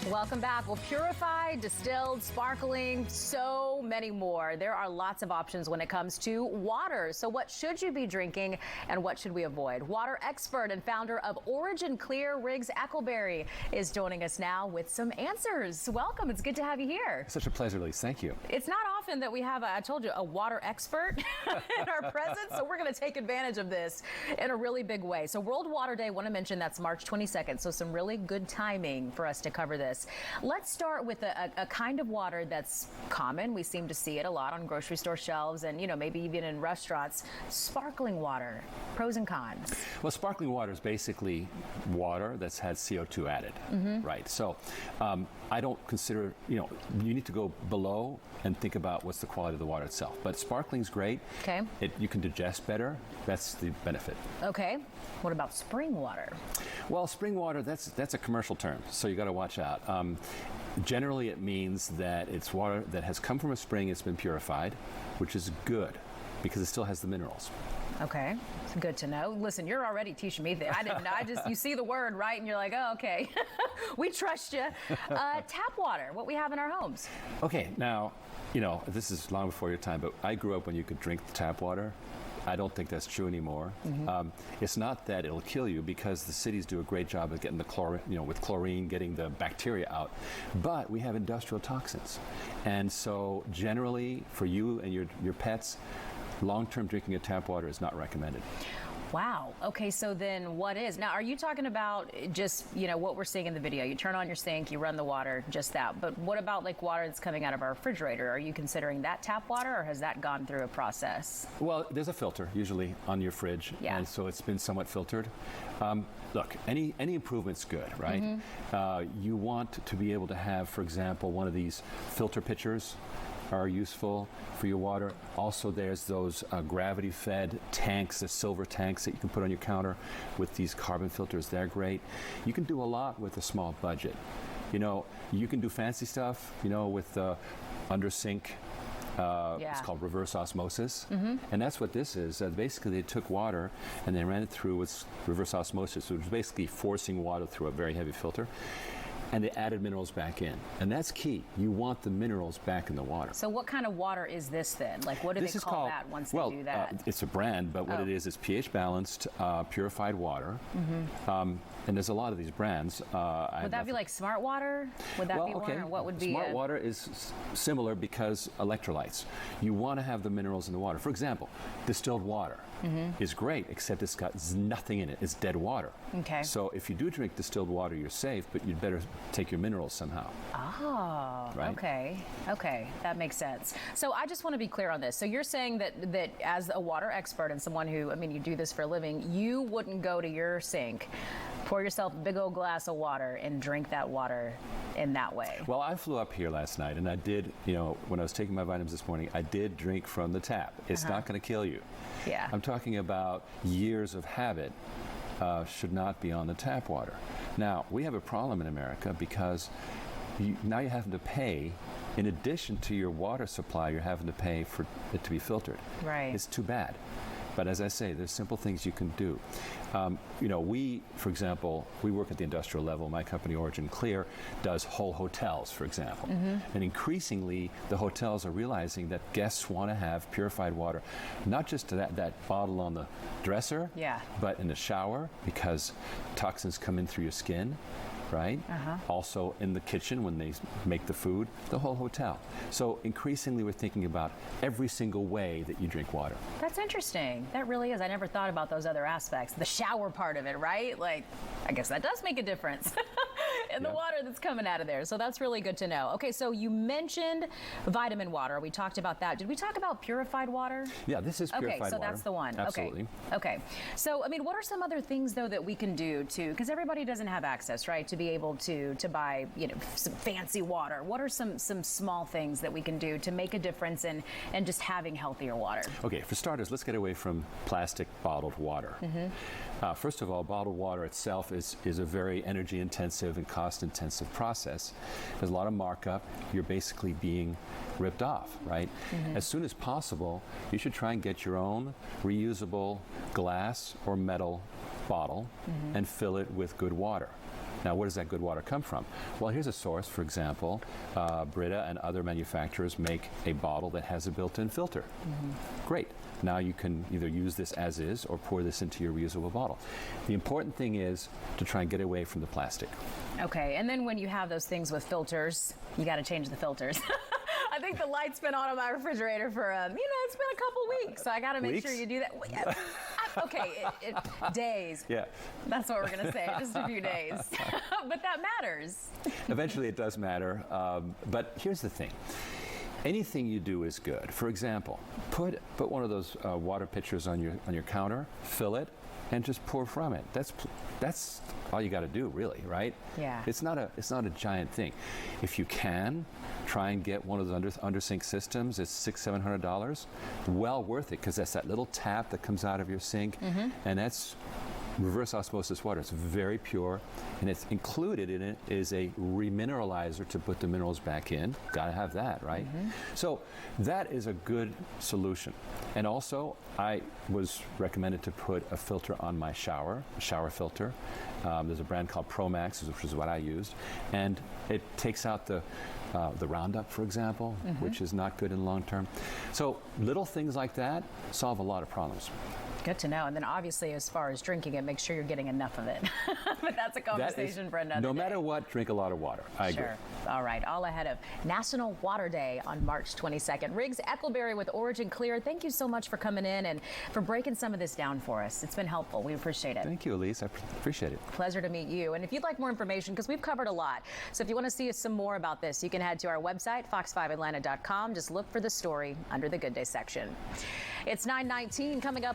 Welcome back. Well, purified, distilled, sparkling, so many more. There are lots of options when it comes to water. So what should you be drinking and what should we avoid? Water expert and founder of Origin Clear, Riggs Eckleberry, is joining us now with some answers. Welcome. It's good to have you here. Such a pleasure, Lise. Thank you. It's not often that we have, I told you, a water expert in our presence, so we're going to take advantage of this in a really big way. So World Water Day, I want to mention that's March 22nd, so some really good timing for us to cover this. Let's start with a kind of water that's common. We seem to see it a lot on grocery store shelves and, you know, maybe even in restaurants. Sparkling water, pros and cons. Well, sparkling water is basically water that's had CO2 added, right? So I don't consider, you need to go below and think about what's the quality of the water itself. But sparkling's great. Okay. You can digest better. That's the benefit. Okay. What about spring water? Well, spring water, that's a commercial term, so you got to watch out. Generally, it means that it's water that has come from a spring, it's been purified, which is good because it still has the minerals. Okay, it's good to know. Listen, you're already teaching me that. I didn't know. You see the word, right? And you're like, oh, okay. We trust you. Tap water, what we have in our homes. Okay, now, this is long before your time, but I grew up when you could drink the tap water. I don't think that's true anymore. It's not that it'll kill you because the cities do a great job of getting the chlorine, with chlorine, getting the bacteria out. But we have industrial toxins. And so generally for you and your pets, long-term drinking of tap water is not recommended. Wow. Okay, so then what is? Now, are you talking about just, what we're seeing in the video? You turn on your sink, you run the water, just that. But what about like water that's coming out of our refrigerator? Are you considering that tap water or has that gone through a process? Well, there's a filter usually on your fridge. Yeah. And so it's been somewhat filtered. Look, any improvement's good, right? You want to be able to have, for example, one of these filter pitchers are useful for your water. Also, there's those gravity-fed tanks, the silver tanks that you can put on your counter with these carbon filters. They're great. You can do a lot with a small budget. You can do fancy stuff, with under sink. It's called reverse osmosis. And that's what this is. Basically, they took water and they ran it through with reverse osmosis, which was basically forcing water through a very heavy filter. And they added minerals back in. And that's key. You want the minerals back in the water. So what kind of water is this then? Like, what do they call that once they do that? It's a brand, but what it is pH balanced, purified water. And there's a lot of these brands. Would that be like smart water? Would that be one? Or what would be smart water is similar because electrolytes. You want to have the minerals in the water. For example, distilled water is great, except it's got nothing in it. It's dead water. Okay. So if you do drink distilled water, you're safe, but you'd better take your minerals somehow. Oh, right? Okay, that makes sense. So I just want to be clear on this. So you're saying that as a water expert and someone who, you do this for a living, you wouldn't go to your sink, pour yourself a big old glass of water and drink that water in that way. Well, I flew up here last night and I did, when I was taking my vitamins this morning, I did drink from the tap. It's not going to kill you. Yeah. I'm talking about years of habit. Should not be on the tap water. Now, we have a problem in America because now you're having to pay, in addition to your water supply, you're having to pay for it to be filtered. Right. It's too bad. But as I say, there's simple things you can do. We, for example, we work at the industrial level. My company, Origin Clear, does whole hotels, for example. And increasingly, the hotels are realizing that guests want to have purified water, not just that bottle on the dresser, but in the shower, because toxins come in through your skin. Right? Also in the kitchen when they make the food, the whole hotel. So increasingly we're thinking about every single way that you drink water. That's interesting. That really is. I never thought about those other aspects. The shower part of it, right? Like, I guess that does make a difference in the water that's coming out of there. So that's really good to know. Okay, so you mentioned vitamin water. We talked about that. Did we talk about purified water? Yeah, this is purified water. Okay, so that's the one. Absolutely. Okay. So, what are some other things, though, that we can do because everybody doesn't have access, right, to be able to buy, some fancy water? What are some small things that we can do to make a difference in just having healthier water? Okay, for starters, let's get away from plastic bottled water. First of all, bottled water itself is a very energy-intensive and cost-intensive process. There's a lot of markup. You're basically being ripped off, right? As soon as possible, you should try and get your own reusable glass or metal bottle and fill it with good water. Now, where does that good water come from? Well, here's a source. For example, Brita and other manufacturers make a bottle that has a built-in filter. Great. Now you can either use this as is or pour this into your reusable bottle. The important thing is to try and get away from the plastic. Okay, and then when you have those things with filters, you got to change the filters. I think the light's been on my refrigerator for, it's been a couple weeks, so I got to make sure you do that. Well, yeah. Okay, days. Yeah. That's what we're going to say, just a few days. But that matters. Eventually it does matter, but here's the thing. Anything you do is good. For example, put one of those water pitchers on your counter, fill it, and just pour from it. That's all you got to do, really, right? Yeah. It's not a giant thing. If you can, try and get one of those under sink systems. It's $600-700. Well worth it, because that's that little tap that comes out of your sink, and that's reverse osmosis water. It's very pure, and it's included in it is a remineralizer to put the minerals back in. Got to have that, right? So that is a good solution. And also, I was recommended to put a filter on my shower filter. There's a brand called Promax, which is what I used, and it takes out the Roundup, for example, which is not good in the long term. So little things like that solve a lot of problems. Good to know. And then obviously, as far as drinking it, make sure you're getting enough of it. But that's a conversation for another day. No matter what, drink a lot of water. I agree. All right. All ahead of National Water Day on March 22nd. Riggs Eckleberry with Origin Clear, thank you so much for coming in and for breaking some of this down for us. It's been helpful. We appreciate it. Thank you, Elise. I appreciate it. Pleasure to meet you. And if you'd like more information, because we've covered a lot, so if you want to see some more about this, you can head to our website, fox5atlanta.com. Just look for the story under the Good Day section. It's 9:19 coming up.